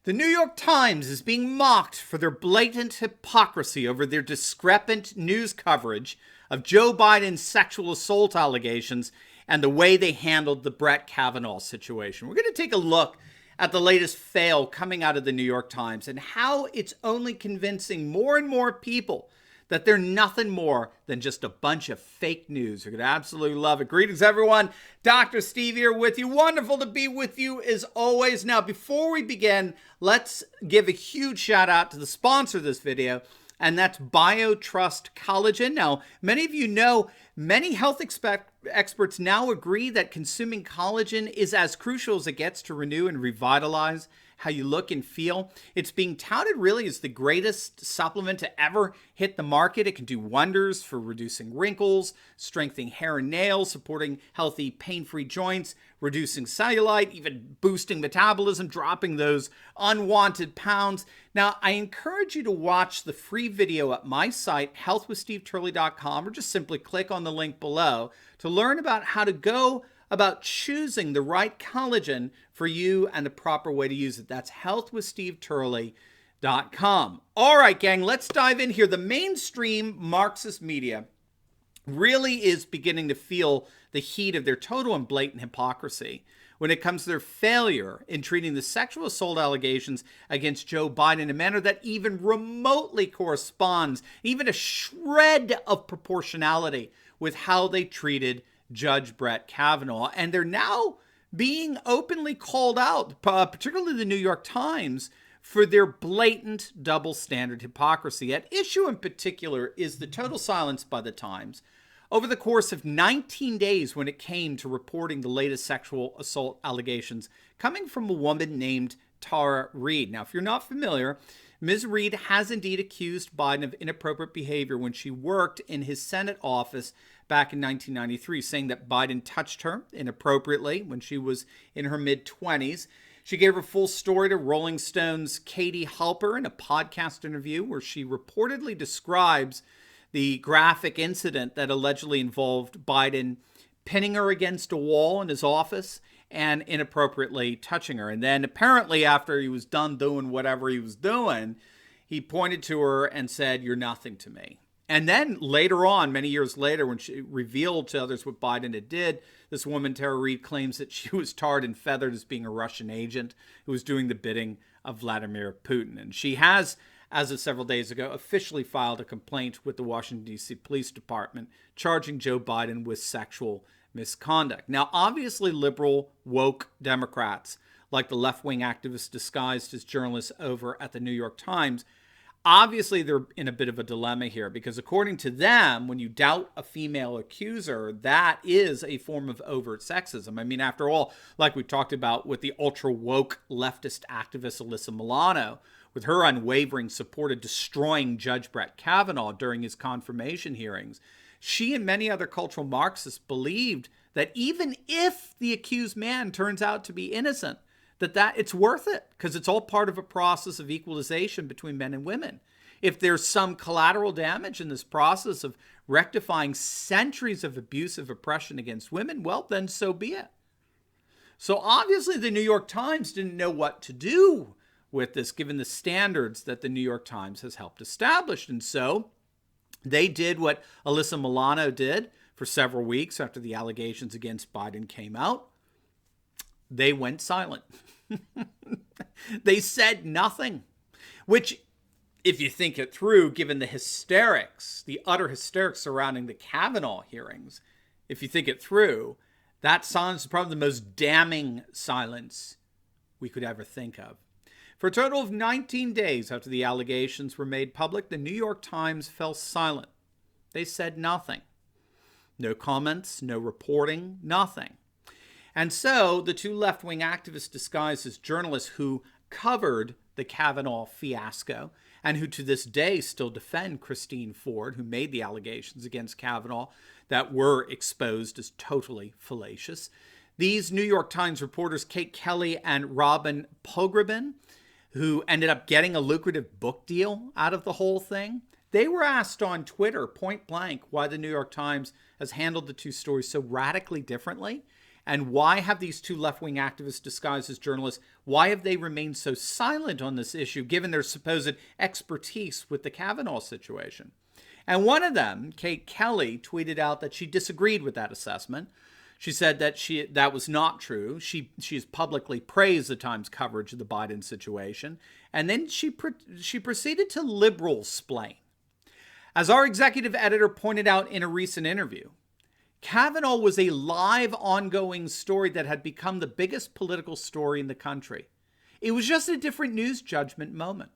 The New York Times is being mocked for their blatant hypocrisy over their discrepant news coverage of Joe Biden's sexual assault allegations and the way they handled the Brett Kavanaugh situation. We're going to take a look at the latest fail coming out of the New York Times and how it's only convincing more and more people that they're nothing more than just a bunch of fake news. You're going to absolutely love it. Greetings, everyone. Dr. Steve here with you. Wonderful to be with you as always. Now, before we begin, let's give a huge shout out to the sponsor of this video, and that's BioTrust Collagen. Now, many of you know, many health experts now agree that consuming collagen is as crucial as it gets to renew and revitalize how you look and feel. It's being touted really as the greatest supplement to ever hit the market. It can do wonders for reducing wrinkles, strengthening hair and nails, supporting healthy, pain-free joints, reducing cellulite, even boosting metabolism, dropping those unwanted pounds. Now, I encourage you to watch the free video at my site, healthwithsteveturley.com, or just simply click on the link below to learn about how to go about choosing the right collagen for you and the proper way to use it. That's healthwithsteveturley.com. All right, gang, let's dive in here. The mainstream Marxist media really is beginning to feel the heat of their total and blatant hypocrisy when it comes to their failure in treating the sexual assault allegations against Joe Biden in a manner that even remotely corresponds, even a shred of proportionality with how they treated Judge Brett Kavanaugh. And they're now being openly called out, particularly the New York Times, for their blatant double standard hypocrisy. At issue in particular is the total silence by the Times over the course of 19 days when it came to reporting the latest sexual assault allegations coming from a woman named Tara Reade. Now, if you're not familiar, Ms. Reade has indeed accused Biden of inappropriate behavior when she worked in his Senate office back in 1993, saying that Biden touched her inappropriately when she was in her mid-20s. She gave her full story to Rolling Stone's Katie Halper in a podcast interview where she reportedly describes the graphic incident that allegedly involved Biden pinning her against a wall in his office and inappropriately touching her. And then apparently after he was done doing whatever he was doing, he pointed to her and said, "You're nothing to me." And then later on, many years later, when she revealed to others what Biden had did, this woman, Tara Reade, claims that she was tarred and feathered as being a Russian agent who was doing the bidding of Vladimir Putin. And she has, as of several days ago, officially filed a complaint with the Washington, D.C. Police Department charging Joe Biden with sexual misconduct. Now, obviously, liberal, woke Democrats, like the left-wing activists disguised as journalists over at the New York Times, obviously, they're in a bit of a dilemma here because according to them, when you doubt a female accuser, that is a form of overt sexism. I mean, after all, like we talked about with the ultra-woke leftist activist Alyssa Milano, with her unwavering support of destroying Judge Brett Kavanaugh during his confirmation hearings, she and many other cultural Marxists believed that even if the accused man turns out to be innocent, that it's worth it because it's all part of a process of equalization between men and women. If there's some collateral damage in this process of rectifying centuries of abusive oppression against women, well, then so be it. So obviously the New York Times didn't know what to do with this, given the standards that the New York Times has helped establish. And so they did what Alyssa Milano did for several weeks after the allegations against Biden came out. They went silent. They said nothing, which, if you think it through, given the hysterics, the utter hysterics surrounding the Kavanaugh hearings, if you think it through, that silence is probably the most damning silence we could ever think of. For a total of 19 days after the allegations were made public, the New York Times fell silent. They said nothing. No comments, no reporting, nothing. And so the two left-wing activists disguised as journalists who covered the Kavanaugh fiasco and who to this day still defend Christine Ford, who made the allegations against Kavanaugh that were exposed as totally fallacious. These New York Times reporters, Kate Kelly and Robin Pogrebin, who ended up getting a lucrative book deal out of the whole thing, they were asked on Twitter point blank why the New York Times has handled the two stories so radically differently. And why have these two left-wing activists disguised as journalists, why have they remained so silent on this issue, given their supposed expertise with the Kavanaugh situation? And one of them, Kate Kelly, tweeted out that she disagreed with that assessment. She said that that was not true. She's publicly praised the Times coverage of the Biden situation. And then she proceeded to liberal-splain. As our executive editor pointed out in a recent interview, Kavanaugh was a live, ongoing story that had become the biggest political story in the country. It was just a different news judgment moment.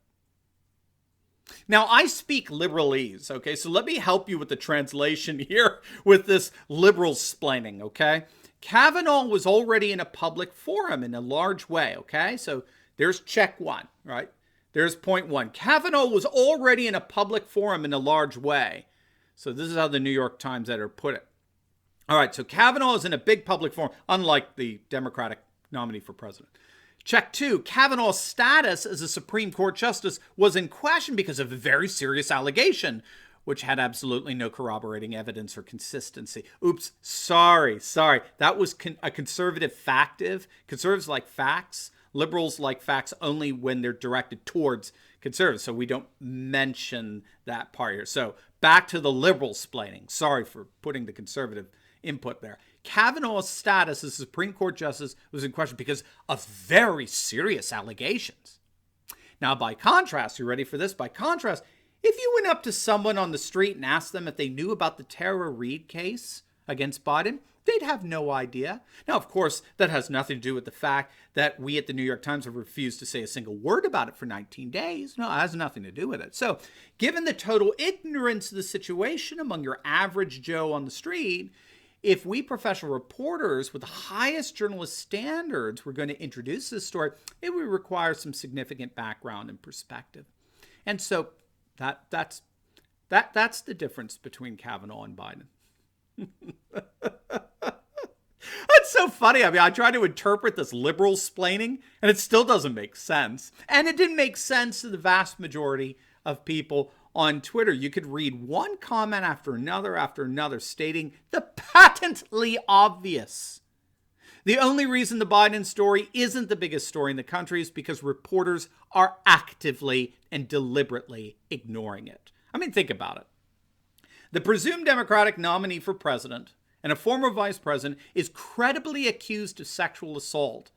Now, I speak liberalese, okay? So let me help you with the translation here with this liberal-splaining, okay? Kavanaugh was already in a public forum in a large way, okay? So there's check one, right? There's point one. Kavanaugh was already in a public forum in a large way. So this is how the New York Times editor put it. All right, so Kavanaugh is in a big public forum, unlike the Democratic nominee for president. Check two, Kavanaugh's status as a Supreme Court justice was in question because of a very serious allegation, which had absolutely no corroborating evidence or consistency. Oops, sorry. That was a conservative factive. Conservatives like facts. Liberals like facts only when they're directed towards conservatives. So we don't mention that part here. So back to the liberal-splaining. Sorry for putting the conservative input there. Kavanaugh's status as Supreme Court justice was in question because of very serious allegations. Now, by contrast, you ready for this? By contrast, if you went up to someone on the street and asked them if they knew about the Tara Reade case against Biden, they'd have no idea. Now, of course, that has nothing to do with the fact that we at the New York Times have refused to say a single word about it for 19 days. No, it has nothing to do with it. So, given the total ignorance of the situation among your average Joe on the street, if we professional reporters with the highest journalist standards were going to introduce this story, it would require some significant background and perspective. And so that's the difference between Kavanaugh and Biden. That's so funny. I mean, I try to interpret this liberal-splaining, and it still doesn't make sense. And it didn't make sense to the vast majority of people on Twitter. You could read one comment after another stating the patently obvious. The only reason the Biden story isn't the biggest story in the country is because reporters are actively and deliberately ignoring it. I mean, think about it. The presumed Democratic nominee for president and a former vice president is credibly accused of sexual assault.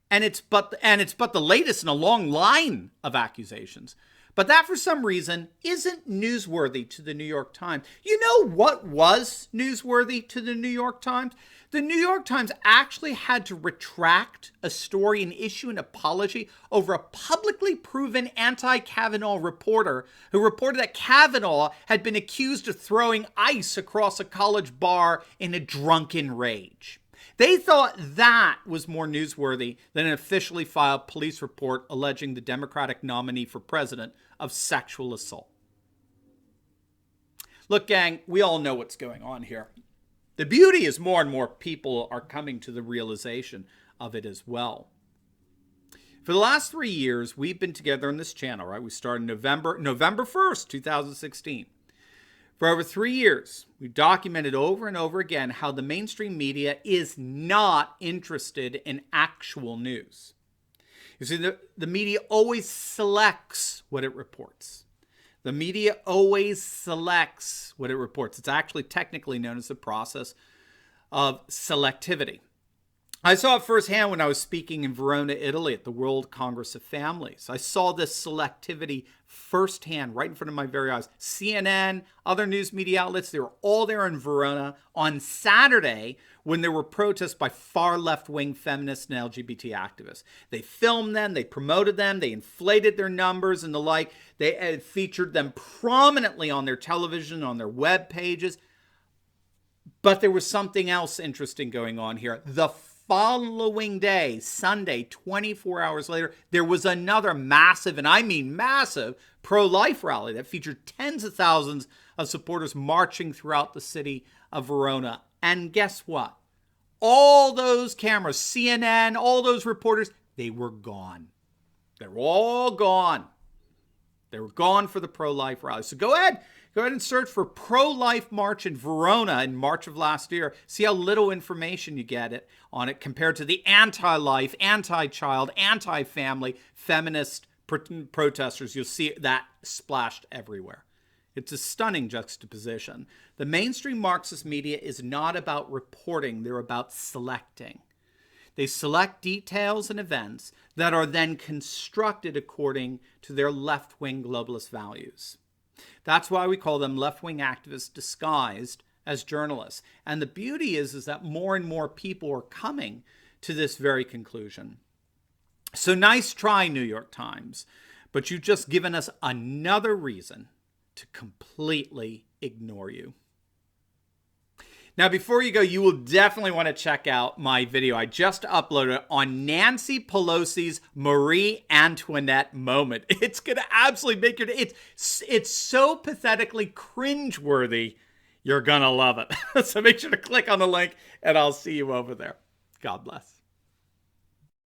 And it's but the latest in a long line of accusations. But that, for some reason, isn't newsworthy to the New York Times. You know what was newsworthy to the New York Times? The New York Times actually had to retract a story and issue an apology over a publicly proven anti-Kavanaugh reporter who reported that Kavanaugh had been accused of throwing ice across a college bar in a drunken rage. They thought that was more newsworthy than an officially filed police report alleging the Democratic nominee for president of sexual assault. Look, gang, we all know what's going on here. The beauty is more and more people are coming to the realization of it as well. For the last 3 years, we've been together on this channel, right? We started November 1st, 2016. For over 3 years, we've documented over and over again how the mainstream media is not interested in actual news. You see, the media always selects what it reports. The media always selects what it reports. It's actually technically known as the process of selectivity. I saw it firsthand when I was speaking in Verona, Italy at the World Congress of Families. I saw this selectivity firsthand right in front of my very eyes. CNN, other news media outlets, they were all there in Verona on Saturday when there were protests by far left-wing feminists and LGBT activists. They filmed them, they promoted them, they inflated their numbers and the like. They featured them prominently on their television, on their web pages. But there was something else interesting going on here. The following day, Sunday, 24 hours later, there was another massive, and I mean massive, pro-life rally that featured tens of thousands of supporters marching throughout the city of Verona. And guess what? All those cameras, CNN, all those reporters, they were gone. They were all gone. They were gone for the pro-life rally. So go ahead. Go ahead and search for pro-life march in Verona in March of last year. See how little information you get on it compared to the anti-life, anti-child, anti-family, feminist protesters. You'll see that splashed everywhere. It's a stunning juxtaposition. The mainstream Marxist media is not about reporting. They're about selecting. They select details and events that are then constructed according to their left-wing globalist values. That's why we call them left-wing activists disguised as journalists. And the beauty is that more and more people are coming to this very conclusion. So nice try, New York Times, but you've just given us another reason to completely ignore you. Now, before you go, you will definitely want to check out my video I just uploaded on Nancy Pelosi's Marie Antoinette moment. It's going to absolutely make it's so pathetically cringeworthy. You're going to love it. So make sure to click on the link and I'll see you over there. God bless.